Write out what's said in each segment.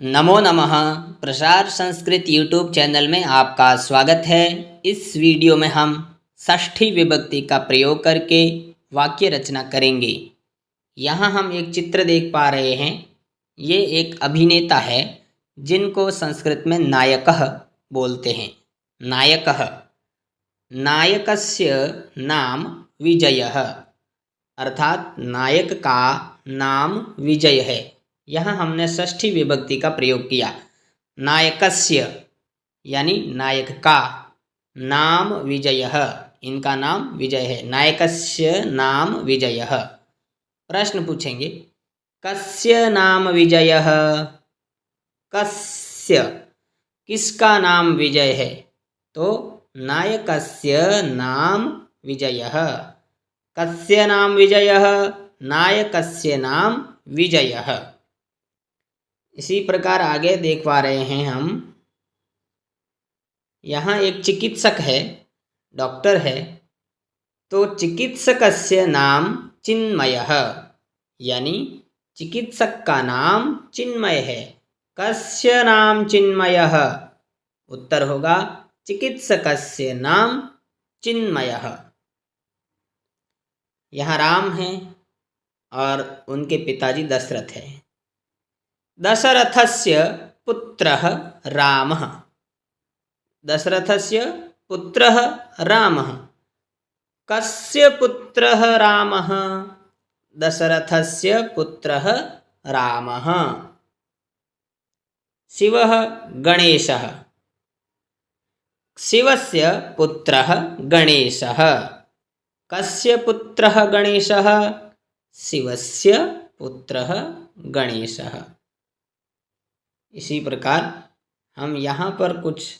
नमो नमः। प्रसार Sanskrit YouTube channel में आपका स्वागत है। इस वीडियो में हम षष्ठी विभक्ति का प्रयोग करके वाक्य रचना करेंगे। यहाँ हम एक चित्र देख पा रहे हैं। ये एक अभिनेता है जिनको संस्कृत में नायकः बोलते हैं। नायकः, नायकस्य नाम विजयः, अर्थात नायक का नाम विजय है। यहाँ हमने षष्ठी विभक्ति का प्रयोग किया। नायकस्य यानी नायक का, नाम विजयः, इनका नाम विजय है। नायकस्य नाम विजयः। प्रश्न पूछेंगे, कस्य नाम विजयः? कस्य, किसका नाम विजय है? तो नायकस्य नाम विजयः। कस्य नाम विजयः? नायकस्य नाम विजयः। इसी प्रकार आगे देख पा रहे हैं हम। यहाँ एक चिकित्सक है, डॉक्टर है, तो चिकित्सकस्य नाम चिन्मयः, यानी चिकित्सक का नाम चिन्मय है। कस्य नाम चिन्मयः? उत्तर होगा चिकित्सकस्य नाम चिन्मयः। यहाँ राम हैं और उनके पिताजी दशरथ हैं। दशरथस्य पुत्रः रामः। दशरथस्य पुत्रः रामः। कस्य पुत्रः रामः? दशरथस्य पुत्रः रामः। शिवः गणेशः। शिवस्य पुत्रः गणेशः। कस्य पुत्रः गणेशः? शिवस्य पुत्रः गणेशः। इसी प्रकार हम यहाँ पर कुछ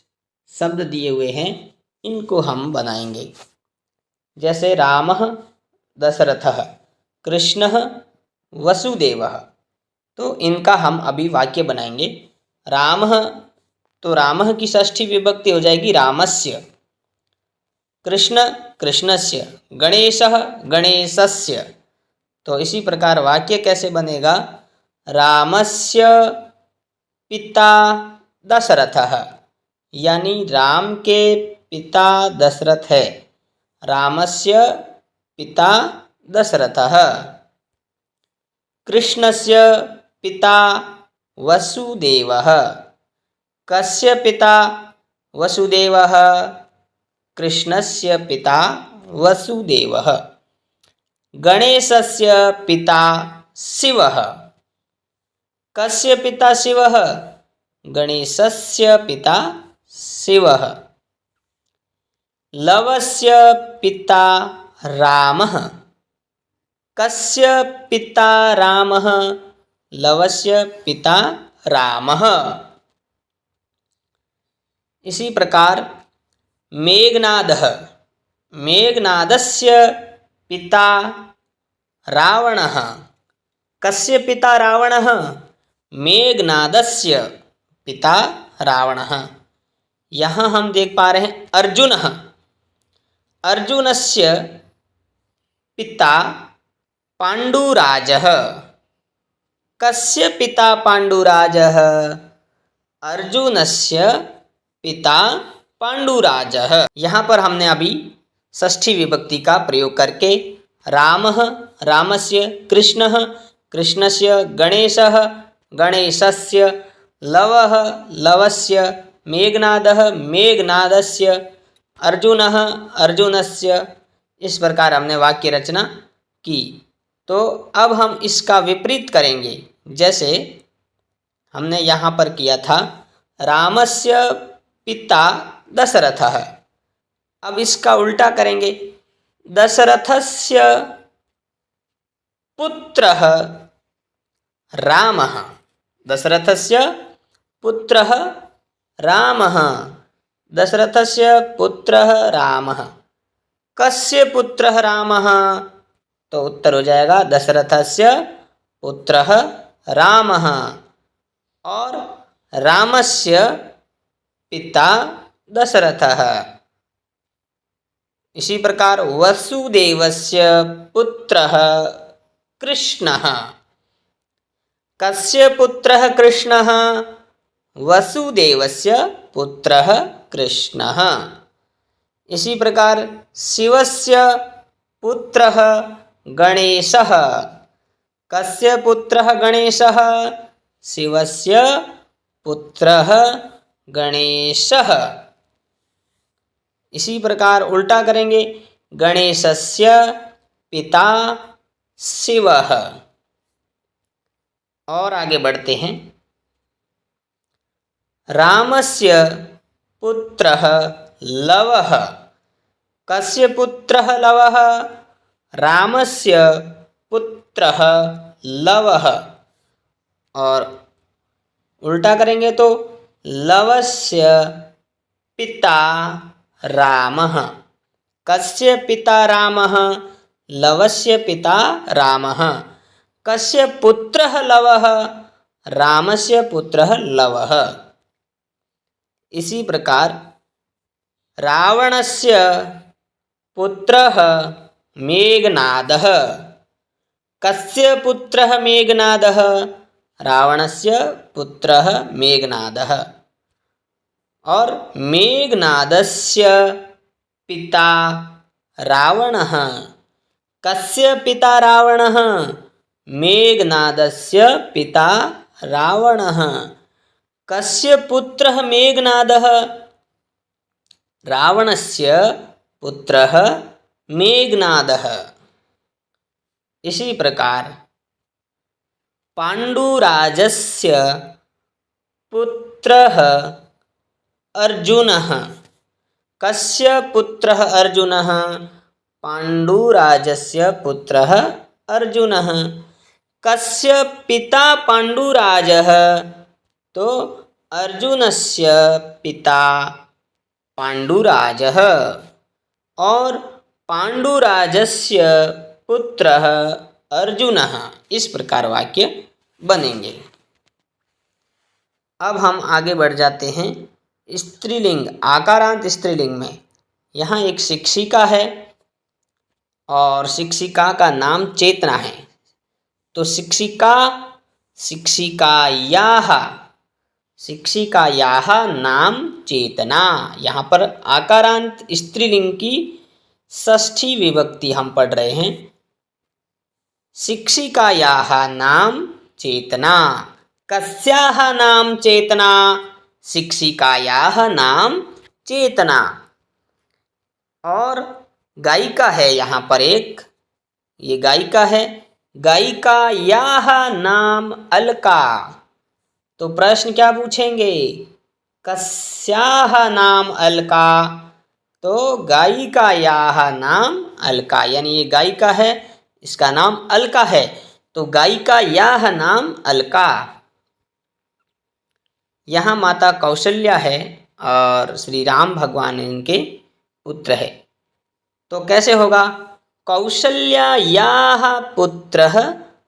शब्द दिए हुए हैं, इनको हम बनाएंगे। जैसे रामः दशरथः, कृष्णः वसुदेवः, तो इनका हम अभी वाक्य बनाएंगे। रामः, तो रामः की षष्ठी विभक्ति हो जाएगी रामस्य। कृष्ण, कृष्णस्य। गणेशः, गणेशस्य। तो इसी प्रकार वाक्य कैसे बनेगा? रामस्य पिता दशरथः, यानी राम के पिता दशरथ है। रामस्य पिता दशरथः। कृष्णस्य पिता वसुदेवः। कस्य पिता वसुदेवः? कृष्णस्य पिता वसुदेवः। गणेशस्य पिता शिवः। कस्य पिता शिवः? गणेशस्य पिता शिवः। लवस्य पिता रामः। कस्य पिता रामः? लवस्य पिता रामः। इसी प्रकार मेघनादः, मेघनादस्य पिता रावणः। कस्य पिता रावणः? मेघनादस्य पिता रावणः। यहाँ हम देख पा रहे हैं अर्जुनः। अर्जुनस्य पिता पाण्डुराजः। कस्य पिता पाण्डुराजः? अर्जुनस्य पिता पाण्डुराजः। यहाँ पर हमने अभी षष्ठी विभक्ति का प्रयोग करके रामः, रामस्य, कृष्णः, कृष्णस्य, गणेशः, गणेशस्य, लवः, लवस्य, मेघनादः, मेघनादस्य, अर्जुनः, अर्जुनस्य, इस प्रकार हमने वाक्य रचना की। तो अब हम इसका विपरीत करेंगे। जैसे हमने यहाँ पर किया था, रामस्य पिता दशरथः। अब इसका उल्टा करेंगे। दशरथस्य पुत्रः रामः। दशरथस्य पुत्रः रामः। दशरथस्य पुत्रः रामः। कस्य पुत्रः रामः? तो उत्तर हो जाएगा दशरथस्य पुत्रः रामः। और रामस्य पिता दशरथः। इसी प्रकार वसुदेवस्य पुत्रः कृष्णः। कस्य पुत्रः कृष्णः? वसुदेवस्य पुत्रः कृष्णः। इसी प्रकार शिवस्य पुत्रः गणेशः। कस्य पुत्रः गणेशः? शिवस्य पुत्रः गणेशः। इसी प्रकार उल्टा करेंगे, गणेशस्य पिता शिवः। और आगे बढ़ते हैं। रामस्य पुत्रः लवः। कस्य पुत्रः लवः? रामस्य पुत्रः लवः। और उल्टा करेंगे तो लवस्य पिता रामः। कस्य पिता रामः? लवस्य पिता रामः। कस्य पुत्रः लवः? रामस्य पुत्रः लवः। इसी प्रकार रावणस्य पुत्रः मेघनादः। कस्य पुत्रः मेघनादः? रावणस्य पुत्रः मेघनादः। और मेघनादस्य पिता रावणः। कस्य पिता रावणः? मेघनादस्य पिता रावणः। कस्य पुत्रः मेघनादः? रावणस्य पुत्रः मेघनादः। इसी प्रकार पाण्डुराजस्य पुत्रः अर्जुनः। कस्य पुत्रः अर्जुनः? पाण्डुराजस्य पुत्रः अर्जुनः। कस्य पिता पाण्डुराजः? तो अर्जुनस्य पिता पाण्डुराजः। और पाण्डुराजस्य पुत्रः अर्जुनः। इस प्रकार वाक्य बनेंगे। अब हम आगे बढ़ जाते हैं स्त्रीलिंग, आकारांत स्त्रीलिंग में। यहाँ एक शिक्षिका है और शिक्षिका का नाम चेतना है। तो शिक्षिका, शिक्षिकायाः, शिक्षिकायाः नाम चेतना। यहाँ पर आकारांत स्त्रीलिंग की षष्ठी विभक्ति हम पढ़ रहे हैं। शिक्षिकायाः नाम चेतना। कस्याः नाम चेतना? शिक्षिकायाः नाम चेतना। और गायिका है यहाँ पर एक, ये गायिका है। गायिकायाः नाम अलका। तो प्रश्न क्या पूछेंगे? कस्याः नाम अलका? तो गायिकायाः नाम अलका, यानी ये गायिका है, इसका नाम अलका है। तो गायिकायाः नाम अलका। यहाँ माता कौशल्या है और श्री राम भगवान इनके पुत्र है। तो कैसे होगा? कौशल्यायाः पुत्रः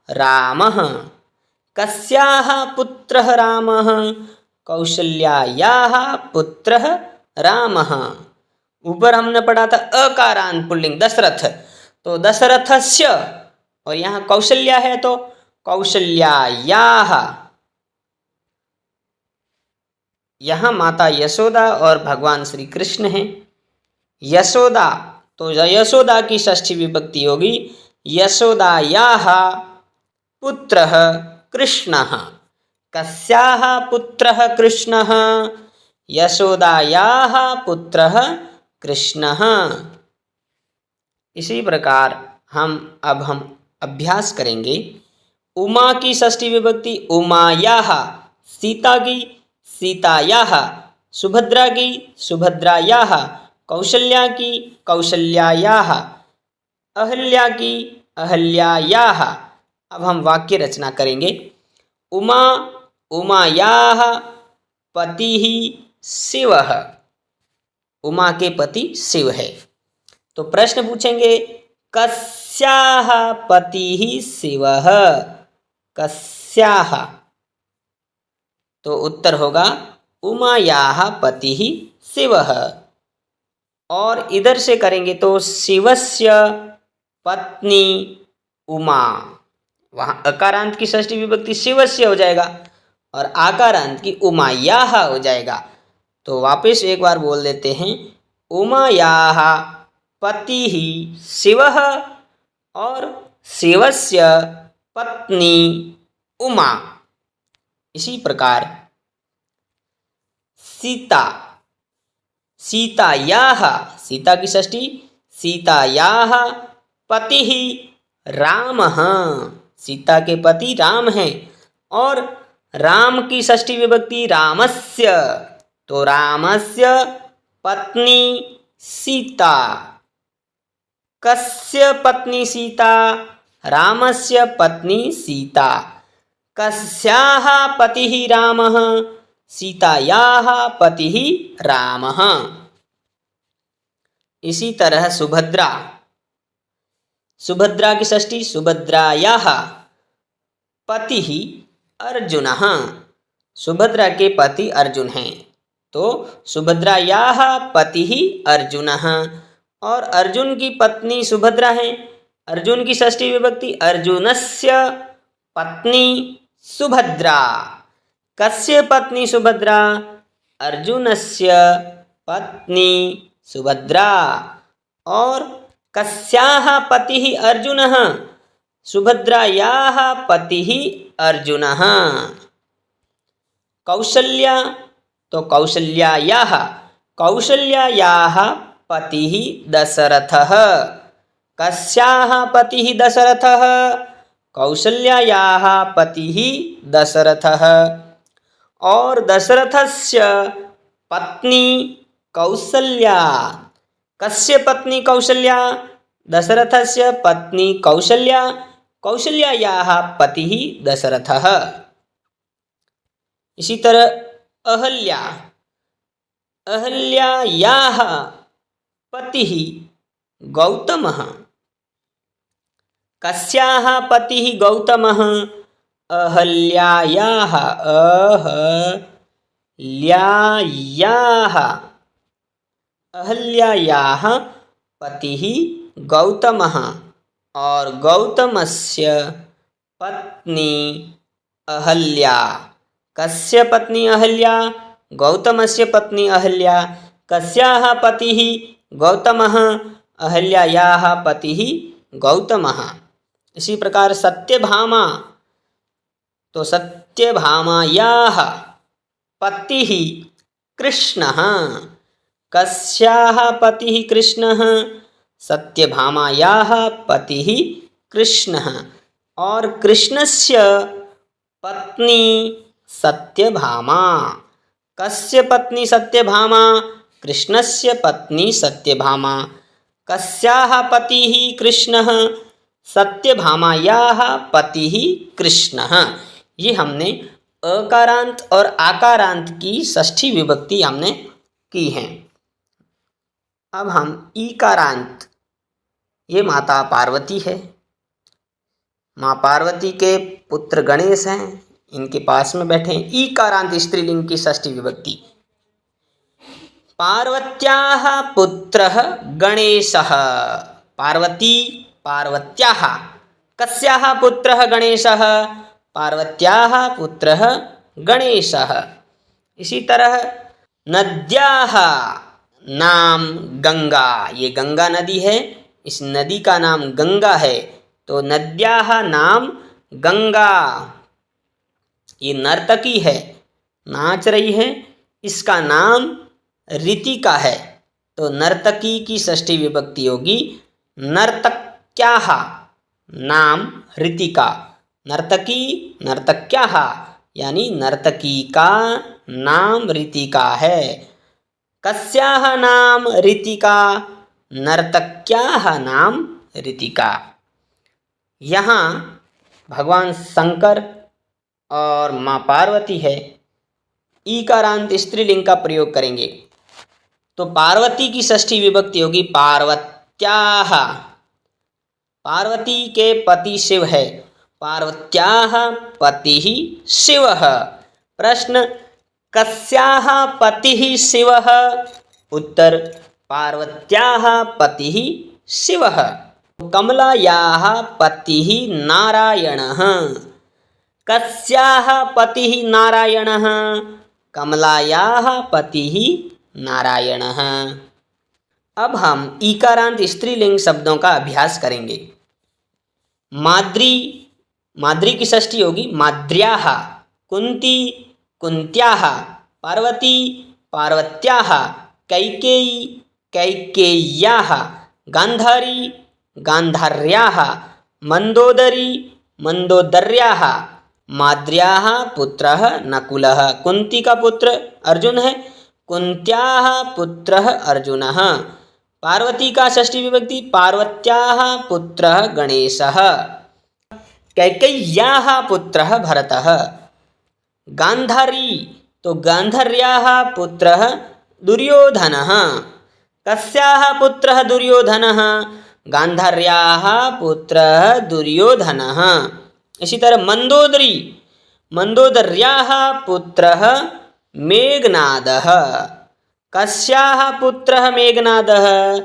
रामः। कस्याः पुत्रः रामः? कौशल्यायाः पुत्रः रामः। ऊपर हमने पढ़ा था अकारांत पुल्लिंग दशरथ, तो दशरथस्य, और यहाँ कौशल्या है तो कौशल्यायाः। यहाँ माता यशोदा और भगवान श्री कृष्ण हैं। यशोदा, तो यशोदा की षष्ठी विभक्ति होगी यशोदायाः पुत्रः कृष्णः। कस्याः पुत्रः कृष्णः? यशोदायाः पुत्रः कृष्णः। इसी प्रकार हम अभ्यास करेंगे। उमा की षष्ठी विभक्ति उमायाः, सीता की सीतायाः, सुभद्रा की सुभद्रायाः, कौशल्या की कौशल्यायाः, अहल्या की अहल्यायाः। अब हम वाक्य रचना करेंगे। उमा उमायाः पतिः शिवः। उमा के पति शिव है। तो प्रश्न पूछेंगे कस्याः पतिः शिवः? कस्याः? तो उत्तर होगा उमायाः पतिः शिवः। और इधर से करेंगे तो शिवस्य पत्नी उमा। वहाँ अकारांत की षष्ठी विभक्ति शिवस्य हो जाएगा और आकारांत की उमायाः हो जाएगा। तो वापस एक बार बोल देते हैं, उमायाः पतिः शिवः और शिवस्य पत्नी उमा। इसी प्रकार सीता, सीतायाः, सीता की षष्ठी सीतायाः पतिः रामः, सीता के पति राम हैं। और राम की षष्ठी विभक्ति रामस्य, तो रामस्य पत्नी सीता। कस्य पत्नी सीता? रामस्य पत्नी सीता। कस्याः पतिः रामः? सीतायाः पतिः रामः। इसी तरह सुभद्रा, सुभद्रा की षष्ठी सुभद्रायाः पतिः अर्जुनः, सुभद्रा के पति अर्जुन हैं, तो सुभद्रायाः पतिः अर्जुनः। और अर्जुन की पत्नी सुभद्रा है, अर्जुन की षष्ठी विभक्ति अर्जुनस्य पत्नी सुभद्रा। कस्य पत्नी सुभद्रा? अर्जुनस्य पत्नी सुभद्रा। और कस्याः पतिः अर्जुनः? सुभद्रायाः पतिः अर्जुनः। कौसल्या, तो कौसल्यायाः, कौसल्यायाः पतिः दशरथः। कस्याः पतिः दशरथः? कौसल्यायाः पतिः दशरथः। और दशरथस्य पत्नी कौसल्या। कस्य पत्नी कौसल्या? दशरथस्य पत्नी कौसल्या। कौसल्यायाः पतिः दशरथः। इसी तरह अहल्या, अहल्यायाः पतिः गौतमः। कस्याः पतिः गौतमः? अहल्यायाः, अहल्यायाः, अहल्यायाः पतिः गौतमः। और गौतमस्य पत्नी अहल्या। कस्य पत्नी अहल्या? गौतमस्य पत्नी अहल्या। कस्याः पतिः गौतमः? अहल्यायाः पतिः गौतमः। इसी प्रकार सत्यभामा, तो सत्यभामायाः पतिः कृष्णः। कस्याः पतिः कृष्णः? सत्यभामायाः पतिः कृष्णः। और कृष्णस्य पत्नी सत्यभामा। कस्य पत्नी सत्यभामा? कृष्णस्य पत्नी सत्यभामा। कस्याः पतिः कृष्णः? सत्यभामायाः पतिः कृष्णः। ये हमने अकारांत और आकारांत की षष्ठी विभक्ति हमने की हैं। अब हम ईकारांत, ये माता पार्वती है, माँ पार्वती के पुत्र गणेश हैं, इनके पास में बैठे हैं। ईकारांत स्त्रीलिंग की षष्ठी विभक्ति पार्वत्याः पुत्रः गणेशः। पार्वती, पार्वत्याः। कस्याः पुत्रः गणेशः? पार्वत्याः पुत्रः गणेशः। इसी तरह नद्याः नाम गंगा, ये गंगा नदी है, इस नदी का नाम गंगा है, तो नद्याः नाम गंगा। ये नर्तकी है, नाच रही है, इसका नाम ऋतिका है, तो नर्तकी की षष्ठी विभक्ति होगी नर्तक्याः, नाम ऋतिका। नर्तकी, नर्तक्याः, यानी नर्तकी का नाम ऋतिका है। कस्याः नाम ऋतिका? नर्तक्याः नाम ऋतिका। यहाँ भगवान शंकर और माँ पार्वती है, ईकारांत स्त्रीलिंग का प्रयोग करेंगे, तो पार्वती की षष्ठी विभक्ति होगी पार्वत्याः। पार्वती के पति शिव है, पार्वत्याः पतिः शिवः। प्रश्न, कस्याः पतिः शिवः? उत्तर, पार्वत्याः पतिः शिवः। कमलायाः पतिः नारायणः। कस्याः पतिः नारायणः? कमलायाः पतिः नारायणः। अब हम ईकारांत स्त्रीलिंग शब्दों का अभ्यास करेंगे। माद्री, माद्री की षष्ठी होगी माद्र्याः। कुंती, कुंत्याः। पार्वती, पार्वत्याः। कैकेयी, कैकेय्याः। गांधारी, गांधार्याः। मंदोदरी, मंदोदर्याः। माद्र्याः पुत्रः नकुलः। कुंती का पुत्र अर्जुन है, कुंत्याः पुत्रः अर्जुनः। पार्वती का षष्ठी विभक्ति पार्वत्याः पुत्रः गणेशः। कैकेय्याः पुत्रः भरतः। गांधारी तो गांधर्याः पुत्रः दुर्योधनः। कस्याः पुत्रः दुर्योधनः? गांधार्याः पुत्रः दुर्योधनः। इसी तरह मंदोदरी, मंदोदर्याः पुत्रः मेघनादः। कस्याः पुत्रः मेघनादः?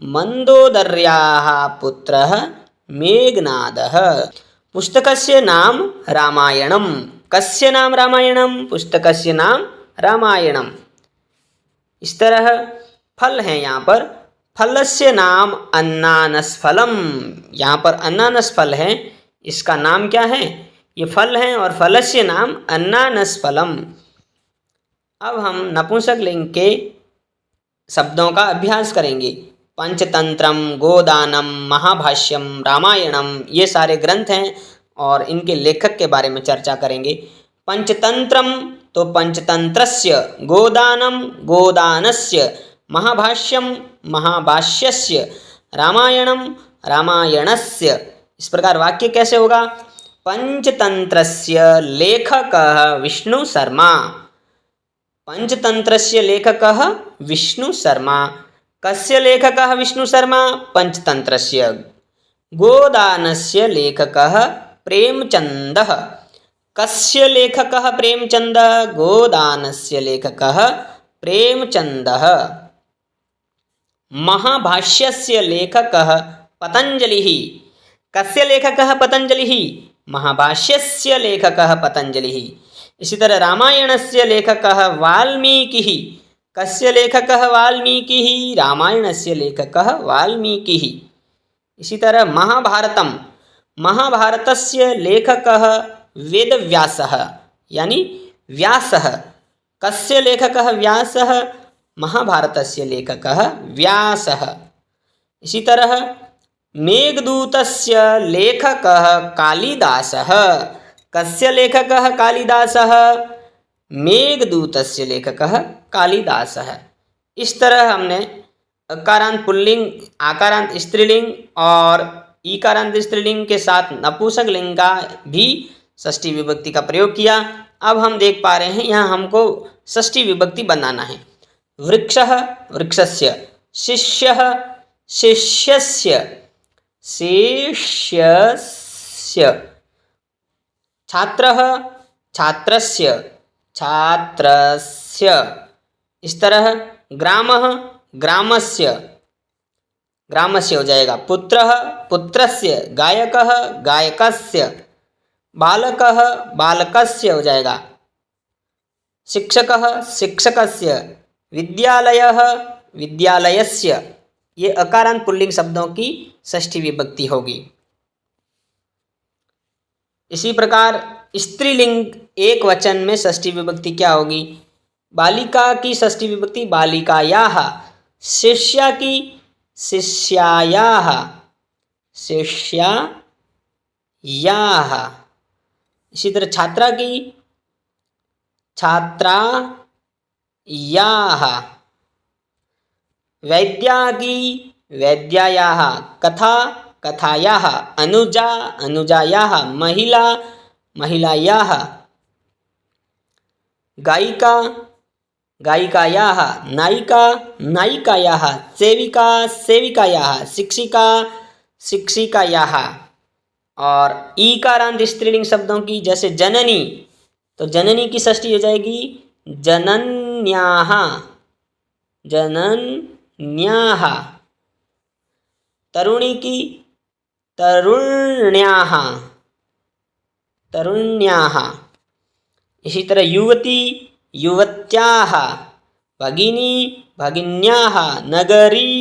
मंदोदर्याः पुत्रः मेघनादः। पुस्तकस्य नाम रामायणं। कस्य नाम रामायणं? पुस्तकस्य नाम रामायणम्। इस तरह फल हैं यहाँ पर। फलस्य नाम अन्नानसफलम। यहाँ पर अन्नानस फल है, इसका नाम क्या है? ये फल हैं और फलस्य नाम अन्नानसफलम। अब हम नपुंसक लिंग के शब्दों का अभ्यास करेंगे। पंचतंत्रम, गोदानम, महाभाष्यम, रामायणम, ये सारे ग्रंथ हैं और इनके लेखक के बारे में चर्चा करेंगे। पंचतंत्रम तो पंचतंत्रस्य, गोदानम गोदानस्य, महाभाष्यम महाभाष्यस्य, रामायणम रामायणस्य। इस प्रकार वाक्य कैसे होगा? पंचतंत्रस्य लेखकः विष्णु शर्मा। पंचतंत्रस्य लेखकः विष्णु शर्मा। कस्य लेखकः विष्णु शर्मा? पंचतंत्रस्य। गोदानस्य लेखकः प्रेमचन्दः। कस्य लेखकः प्रेमचन्दः? गोदानस्य लेखकः प्रेमचन्दः। महाभाष्यस्य लेखकः पतंजलिः। कस्य लेखकः पतंजलिः? महाभाष्यस्य लेखकः पतंजलिः। इसी तरह रामायणस्य लेखकः वाल्मीकिः। कस्य लेखकः वाल्मीकिः? रामायणस्य लेखकः वाल्मीकिः। इसी तरह महाभारतम, महाभारतस्य लेखकः वेदव्यासः यानी व्यासः। कस्य लेखकः? व्यासः। महाभारतस्य लेखकः व्यासः। इसी तरह मेघदूतस्य लेखकः कालिदासः। कस्य लेखकः? कालिदासः। मेघदूतस्य लेखकः कालिदासः। इस तरह हमने अकारांत पुल्लिंग, आकारांत स्त्रीलिंग और ईकारांत स्त्रीलिंग के साथ नपुंसक लिंग का भी षष्ठी विभक्ति का प्रयोग किया। अब हम देख पा रहे हैं यहाँ हमको षष्ठी विभक्ति बनाना है। वृक्षः, वृक्षस्य। शिष्यः, शिष्यस्य, शिष्यस्य। छात्रः, छात्रस्य, छात्रस्य। इस तरह ग्रामः, ग्रामस्य, ग्रामस्य हो जाएगा। पुत्रः, पुत्रस्य। गायकः, गायकस्य। बालकः, बालकस्य हो जाएगा। शिक्षकः, शिक्षकस्य। विद्यालयः, विद्यालयस्य। ये अकारांत पुल्लिंग शब्दों की षष्ठी विभक्ति होगी। इसी प्रकार स्त्रीलिंग एक वचन में षष्ठी विभक्ति क्या होगी? बालिका की षष्ठी विभक्ति बालिकायाः। शिष्या की शिष्यायाः, शिष्यायाः। इसी तरह छात्रा की छात्रायाः। वैद्या की वैद्यायाः। कथा कथायाः। अनुजा अनुजायाः। महिला महिलायाः। गायिका गायिकायाः। नायिका नायिकायाः। सेविका सेविकायाः। शिक्षिका शिक्षिकायाः। और ईकारांत स्त्रीलिंग शब्दों की जैसे जननी, तो जननी की षष्ठी हो जाएगी जनन्याः, जनन्याः। तरुणी की तरुण्याः, तरुण्याः। इसी तरह युवती, युवत्याः, भगिनी, भगिन्याः, नगरी,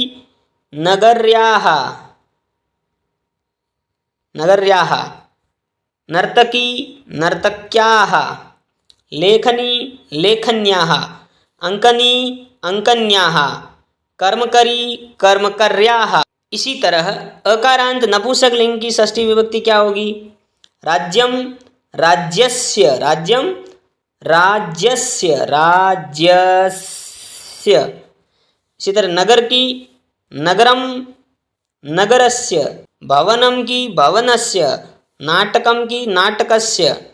नगर्याः, नगर्याः, नर्तकी, नर्तक्याः, लेखनी, लेखन्याः, अंकनी, अंकन्याः, कर्मकरी, कर्मकर्याः। इसी तरह अकारांत नपुंसकलिंग की षष्ठी विभक्ति क्या होगी? राज्यम, राज्यस्य, राज्यम, राज्यस्य, राज्यस्य। इसी तरह नगर की नगरम, नगरस्य, भवनम की भवनस्य, नाटकम की नाटकस्य,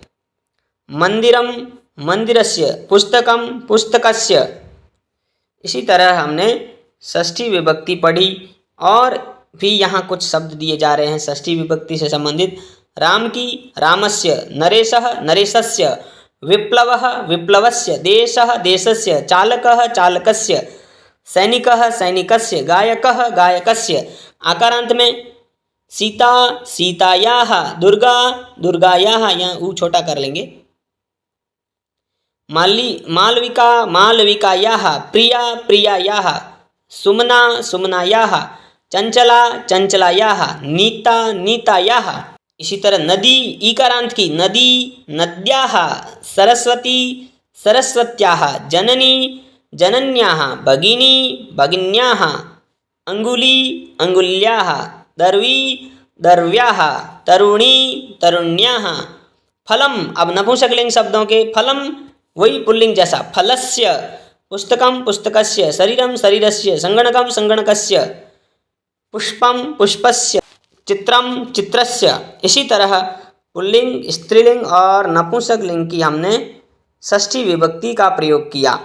मंदिरम, मंदिरस्य, पुस्तकम, पुस्तकस्य। इसी तरह हमने षष्ठी विभक्ति पढ़ी और भी यहाँ कुछ शब्द दिए जा रहे हैं षष्ठी विभक्ति से संबंधित। राम की रामस्य, नरेशः नरेशस्य, विप्लवः विप्लवस्य, देशः देशस्य, चालकः चालकस्य, सैनिकः सैनिकस्य, गायकः गायकस्य। आकारांत में सीता सीतायाः, दुर्गा दुर्गायाः, यहाँ ऊ छोटा कर लेंगे। मालविका मालविकायाः, प्रिया प्रियायाः, सुमना सुमनायाः, चंचला चंचलायाः, नीता नीतायाः। इसी तरह नदी ईकारांत की नदी नद्याः, सरस्वती सरस्वत्याः, जननी जनन्याः, भगिनी भगिन्याः, अंगुली अंगुल्याः, दर्वी दर्व्याः, तरुणी तरुण्याः। फलम, अब नपुंसकलिंग शब्दों के फलम वही पुल्लिंग जैसा, फलस्य, पुस्तकम पुस्तकस्य, शरीरम शरीरस्य, संगणकम संगणकस्य, पुष्पम पुष्पस्य, चित्रम चित्रस्य। इसी तरह पुल्लिंग, स्त्रीलिंग और नपुंसकलिंग की हमने षष्ठी विभक्ति का प्रयोग किया।